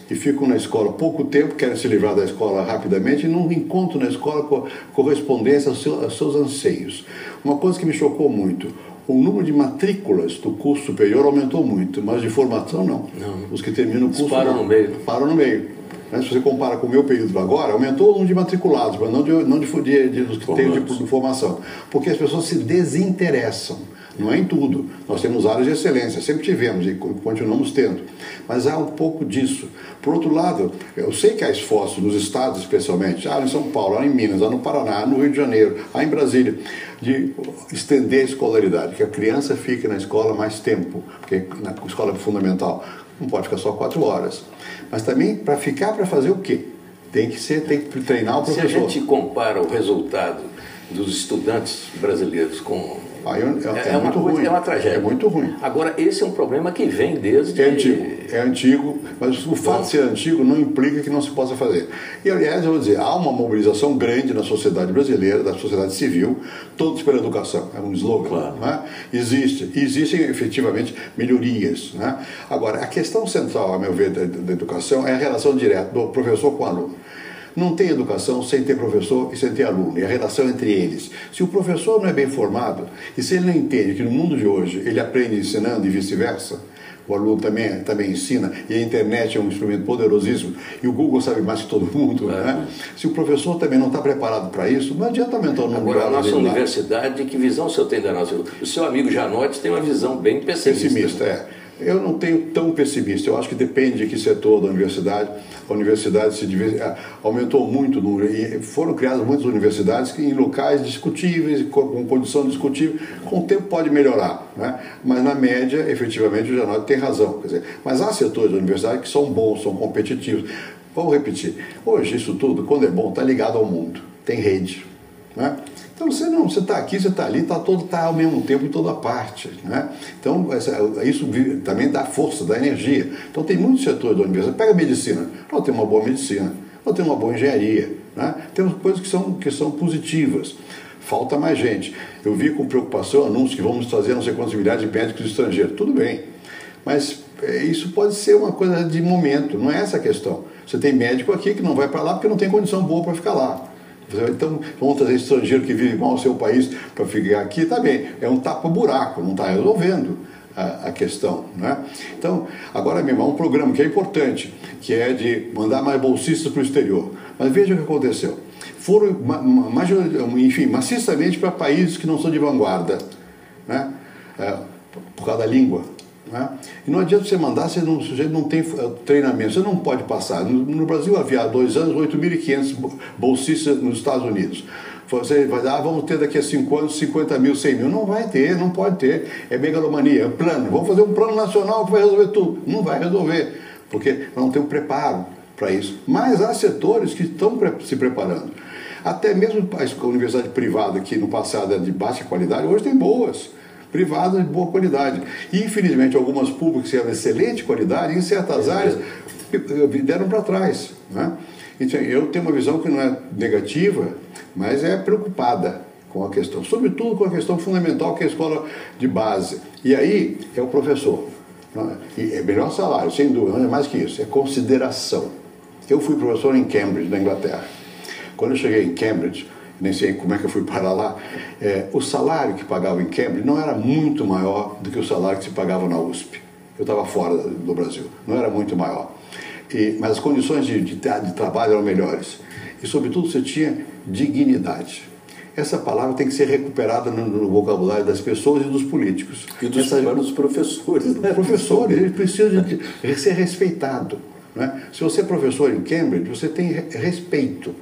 E ficam na escola pouco tempo, querem se livrar da escola rapidamente e não encontram na escola correspondência aos seus anseios. Uma coisa que me chocou muito, o número de matrículas do curso superior aumentou muito, mas de formação não. Os que terminam o curso param no meio. Param no meio. Se você compara com o meu período agora, aumentou o número de matriculados, mas não dos que têm de formação. Porque as pessoas se desinteressam. Não é em tudo. Nós temos áreas de excelência, sempre tivemos e continuamos tendo. Mas há um pouco disso. Por outro lado, eu sei que há esforços nos estados, especialmente, em São Paulo, há em Minas, há no Paraná, no Rio de Janeiro, há em Brasília, de estender a escolaridade, que a criança fique na escola mais tempo, porque na escola fundamental não pode ficar só 4 horas. Mas também, para fazer o quê? Tem que treinar o professor. Se a gente compara o resultado dos estudantes brasileiros com... É muito ruim. É uma tragédia. É muito ruim. Agora, esse é um problema que vem desde... É antigo, mas o fato de ser antigo não implica que não se possa fazer. E, aliás, eu vou dizer, há uma mobilização grande na sociedade brasileira, da sociedade civil, todos pela educação. É um slogan. Claro. Né? Existem efetivamente melhorias. Né? Agora, a questão central, a meu ver, da educação é a relação direta do professor com o aluno. Não tem educação sem ter professor e sem ter aluno, e a relação entre eles. Se o professor não é bem formado, e se ele não entende que no mundo de hoje ele aprende ensinando e vice-versa, o aluno também ensina, e a internet é um instrumento poderosíssimo, e o Google sabe mais que todo mundo, né? Se o professor também não está preparado para isso, não adianta aumentar o número de horas. Agora, a nossa universidade, que visão o senhor tem da nossa... O seu amigo Janotes tem uma visão bem pessimista. Eu não tenho tão pessimista. Eu acho que depende de que setor da universidade. A universidade aumentou muito, e foram criadas muitas universidades que em locais discutíveis, com condição discutível, com o tempo pode melhorar, né? Mas na média, efetivamente, o Janot tem razão. Quer dizer, mas há setores da universidade que são bons, são competitivos. Vamos repetir. Hoje, isso tudo, quando é bom, está ligado ao mundo. Tem rede, né? Então você está aqui, você está ali, está ao mesmo tempo em toda parte, né? Então isso também dá força, dá energia. Então tem muitos setores da universidade. Pega a medicina, nós temos uma boa medicina, nós temos uma boa engenharia, né? Temos coisas que são positivas. Falta mais gente. Eu vi com preocupação anúncios que vamos trazer não sei quantos milhares de médicos estrangeiros. Tudo bem, mas isso pode ser uma coisa de momento, não é essa a questão. Você tem médico aqui que não vai para lá porque não tem condição boa para ficar lá. Então, vamos trazer estrangeiro que vive mal no seu país para ficar aqui, tá bem, é um tapa-buraco, não está resolvendo a questão, né? Então, agora mesmo, há um programa que é importante, que é de mandar mais bolsistas para o exterior. Mas veja o que aconteceu. Foram, enfim, maciçamente para países que não são de vanguarda, né? Por causa da língua. Né? E não adianta você mandar se o sujeito não tem treinamento, você não pode passar. No Brasil havia há 2 anos 8.500 bolsistas nos Estados Unidos. Você vai dar, vamos ter daqui a 5 anos 50 mil, 100 mil. Não vai ter, não pode ter. É megalomania, é plano. Vamos fazer um plano nacional que vai resolver tudo. Não vai resolver, porque não tem um preparo para isso. Mas há setores que estão se preparando. Até mesmo a universidade privada, que no passado era de baixa qualidade, hoje tem boas. Privadas de boa qualidade. E, infelizmente, algumas públicas que eram de excelente qualidade, em certas áreas, deram para trás, né? Então, eu tenho uma visão que não é negativa, mas é preocupada com a questão, sobretudo com a questão fundamental, que é a escola de base. E aí é o professor. E é melhor salário, sem dúvida, não é mais que isso, é consideração. Eu fui professor em Cambridge, na Inglaterra. Quando eu cheguei em Cambridge, nem sei como é que eu fui parar lá, o salário que pagava em Cambridge não era muito maior do que o salário que se pagava na USP. Eu estava fora do Brasil, não era muito maior. Mas as condições de trabalho eram melhores. E, sobretudo, você tinha dignidade. Essa palavra tem que ser recuperada no vocabulário das pessoas e dos políticos. E dos professores. Né? Professores, eles precisam de ser respeitados. Né? Se você é professor em Cambridge, você tem respeito.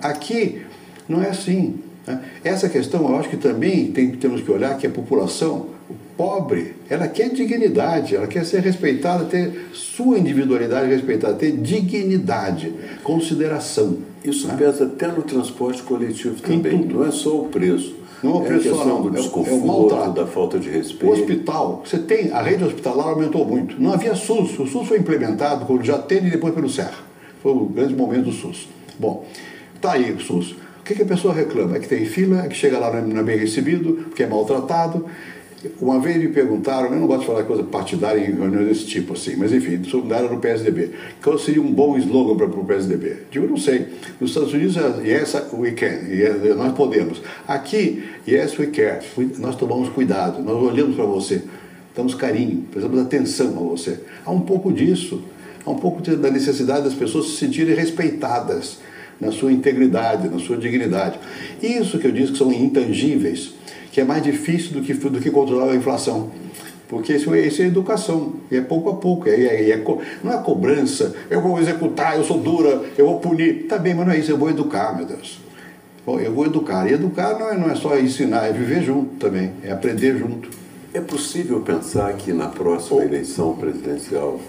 Aqui não é assim. Né? Essa questão, eu acho que também temos que olhar que a população pobre, ela quer dignidade, ela quer ser respeitada, ter sua individualidade respeitada, ter dignidade, consideração. Isso pesa até no transporte coletivo também, não é só o preço. Não é o preço, a questão do desconforto, da falta de respeito. O hospital, a rede hospitalar aumentou muito. Não havia SUS, o SUS foi implementado quando já teve e depois pelo Serra. Foi o grande momento do SUS. Bom, está aí o SUS. O que a pessoa reclama? É que tem fila, é que chega lá não é bem recebido, que é maltratado. Uma vez me perguntaram, eu não gosto de falar coisa partidária em reuniões desse tipo assim, mas enfim, da área do PSDB, qual seria um bom slogan para o PSDB? Digo, não sei. Nos Estados Unidos, yes, we can, nós podemos. Aqui, yes, we care, nós tomamos cuidado, nós olhamos para você, damos carinho, prestamos atenção a você. Há um pouco disso, há um pouco da necessidade das pessoas se sentirem respeitadas na sua integridade, na sua dignidade. Isso que eu disse que são intangíveis, que é mais difícil do que controlar a inflação. Porque isso é educação, e é pouco a pouco, não é cobrança, eu vou executar, eu sou dura, eu vou punir. Tá bem, mas não é isso, eu vou educar, meu Deus. Bom, eu vou educar, e educar não é só ensinar, é viver junto também, é aprender junto. É possível pensar que na próxima eleição presidencial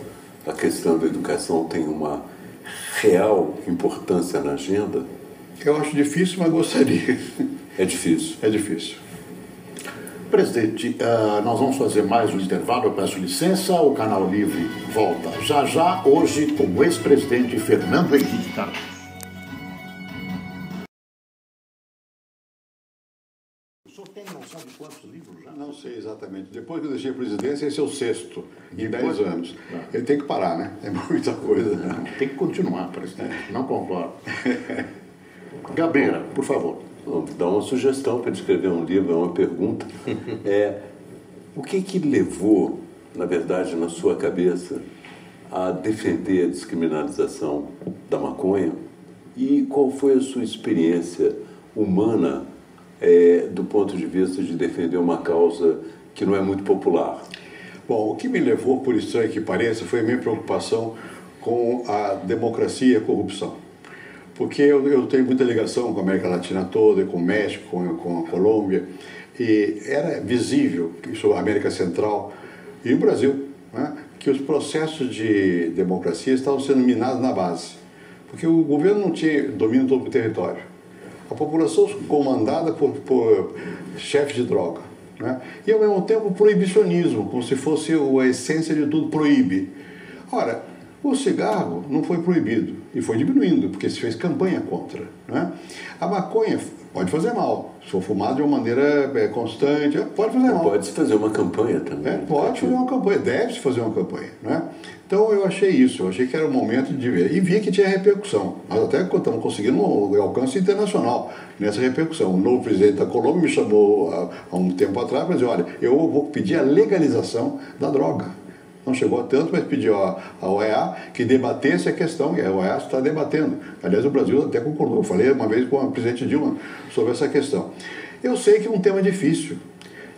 a questão da educação tem uma real importância na agenda? Eu acho difícil, mas gostaria. É difícil? É difícil. Presidente, nós vamos fazer mais um intervalo, eu peço licença, o Canal Livre volta já, hoje com o ex-presidente Fernando Henrique Cardoso. O senhor tem noção de quantos livros já? Não sei exatamente. Depois que eu deixei a presidência, esse é o 6º, em 10 anos. Ele tem que parar, né? É muita coisa. Né? Tem que continuar, presidente, não concordo. Gabeira, por favor. Vamos dar uma sugestão para escrever um livro, é uma pergunta. O que levou, na verdade, na sua cabeça, a defender a descriminalização da maconha? E qual foi a sua experiência humana do ponto de vista de defender uma causa que não é muito popular? Bom, o que me levou, por estranho que pareça, foi a minha preocupação com a democracia e a corrupção. Porque eu tenho muita ligação com a América Latina toda, com o México, com a Colômbia, e era visível, isso a América Central e o Brasil, né, que os processos de democracia estavam sendo minados na base. Porque o governo não tinha domínio sobre o território. A população comandada por chefes de droga. Né? E, ao mesmo tempo, o proibicionismo, como se fosse a essência de tudo, proíbe. Ora, o cigarro não foi proibido e foi diminuindo, porque se fez campanha contra. Né? A maconha pode fazer mal. Se for fumado de uma maneira constante, pode fazer mal. Pode-se fazer uma campanha também. Pode fazer uma campanha, deve-se fazer uma campanha. Né? Então eu achei isso, eu achei que era o momento de ver. E vi que tinha repercussão. Nós até estamos conseguindo um alcance internacional nessa repercussão. O novo presidente da Colômbia me chamou há um tempo atrás para dizer, olha, eu vou pedir a legalização da droga. Não chegou a tanto, mas pediu à OEA que debatesse a questão, e a OEA está debatendo. Aliás, o Brasil até concordou. Eu falei uma vez com a presidente Dilma sobre essa questão. Eu sei que é um tema difícil,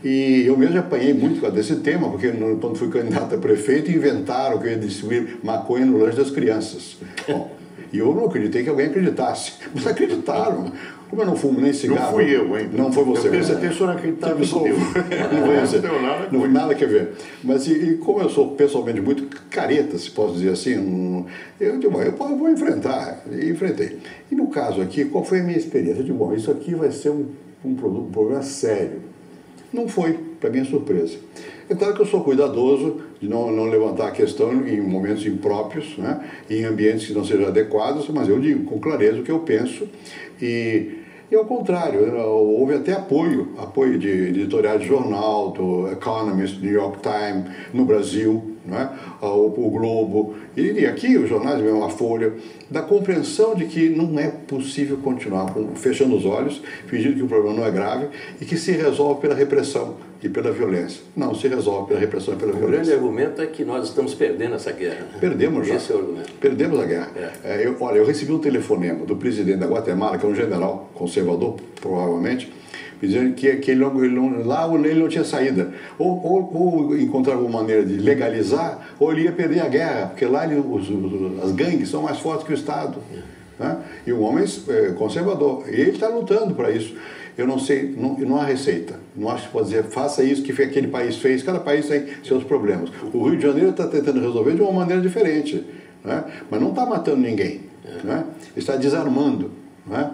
e eu mesmo apanhei muito desse tema, porque quando fui candidato a prefeito, inventaram que eu ia distribuir maconha no lanche das crianças. Bom, e eu não acreditei que alguém acreditasse, mas acreditaram. Como eu não fumo nem cigarro... Não fui eu, hein? Não foi você. Eu pensei que o senhor acreditava em Deus. Não foi você. Não tem nada a ver. Mas e como eu sou pessoalmente muito careta, se posso dizer assim, eu digo, eu vou enfrentar. E enfrentei. E no caso aqui, qual foi a minha experiência? Eu digo, bom, isso aqui vai ser um problema sério. Não foi, para minha surpresa. É claro que eu sou cuidadoso de não levantar a questão em momentos impróprios, né, em ambientes que não sejam adequados, mas eu digo com clareza o que eu penso e ao contrário, houve até apoio de editoriais de jornal, do Economist, New York Times, no Brasil, né, o Globo, e aqui os jornais, mesmo a Folha, da compreensão de que não é possível continuar fechando os olhos, fingindo que o problema não é grave e que se resolve pela repressão e pela violência. Não se resolve pela repressão e pela violência. O grande argumento é que nós estamos perdendo essa guerra. Né? Perdemos já. Esse é o argumento. Perdemos a guerra. Eu recebi um telefonema do presidente da Guatemala, que é um general conservador, provavelmente, dizendo que ele não tinha saída. Ou encontrar alguma maneira de legalizar, ou ele ia perder a guerra, porque lá as gangues são mais fortes que o Estado. Né? E o homem conservador. E ele está lutando para isso. Eu não sei, não há receita. Não acho que pode dizer, faça isso que aquele país fez. Cada país tem seus problemas. O Rio de Janeiro está tentando resolver de uma maneira diferente. Né? Mas não está matando ninguém. Né? Está desarmando. Né?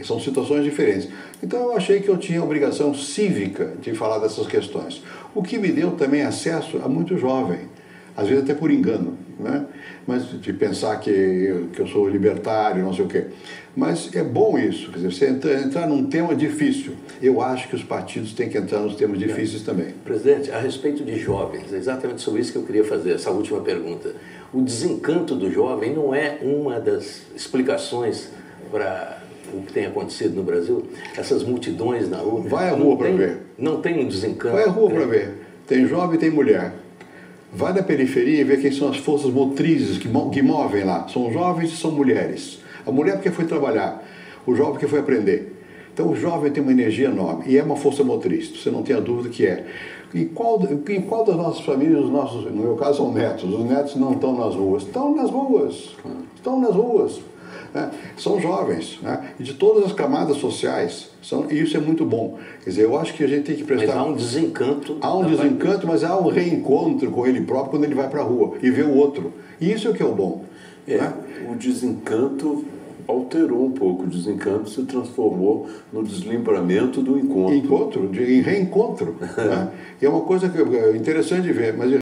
São situações diferentes. Então eu achei que eu tinha a obrigação cívica de falar dessas questões. O que me deu também acesso a muito jovem. Às vezes até por engano. Né? Mas de pensar que eu sou libertário, não sei o quê. Mas é bom isso, quer dizer, você entrar num tema difícil. Eu acho que os partidos têm que entrar nos temas difíceis também. Presidente, a respeito de jovens, é exatamente sobre isso que eu queria fazer, essa última pergunta. O desencanto do jovem não é uma das explicações para o que tem acontecido no Brasil? Essas multidões na rua. Vai à rua para ver. Não tem um desencanto? Vai à rua para ver. Tem jovem e tem mulher. Vai na periferia e vê quem são as forças motrizes que movem lá. São jovens e são mulheres. A mulher porque foi trabalhar, o jovem porque foi aprender. Então o jovem tem uma energia enorme e é uma força motriz, você não tem a dúvida que é. Em qual das nossas famílias, no meu caso são netos, os netos não estão nas ruas? Estão nas ruas, estão nas ruas. Né? São jovens, né? E de todas as camadas sociais, e isso é muito bom. Quer dizer, eu acho que a gente tem que prestar... Mas há um desencanto. Há um desencanto, mas há um reencontro com ele próprio quando ele vai para a rua e vê o outro. E isso é o que é o bom. Né? O desencanto alterou um pouco. O desencanto se transformou no deslumbramento do encontro. Em reencontro. Né? E é uma coisa interessante de ver. Mas